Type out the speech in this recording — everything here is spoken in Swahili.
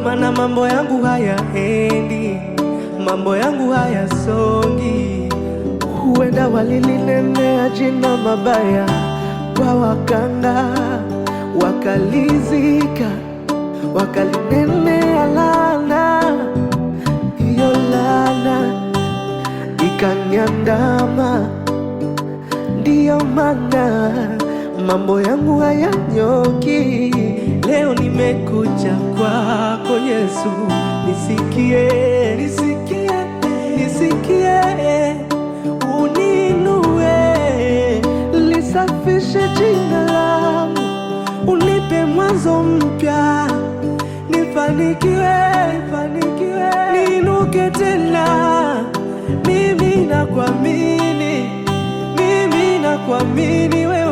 Mana mambo yangu hayaendi, mambo yangu hayasongi. Huenda walilinenea jina mabaya kwa wakanda, wakalizika, wakalinenea laana. Hiyo laana ikaniandama, ndiyo maana mambo yangu hayanyoki. Leo nimekuja kwako Yesu, nisikie, nisikie, nisikie, uninue, lisafishe jina langu, unipe mwanzo mpya, nifanikiwe, nifanikiwe, niinuke tena. Mimi nakuamini, mimi nakuamini wewe.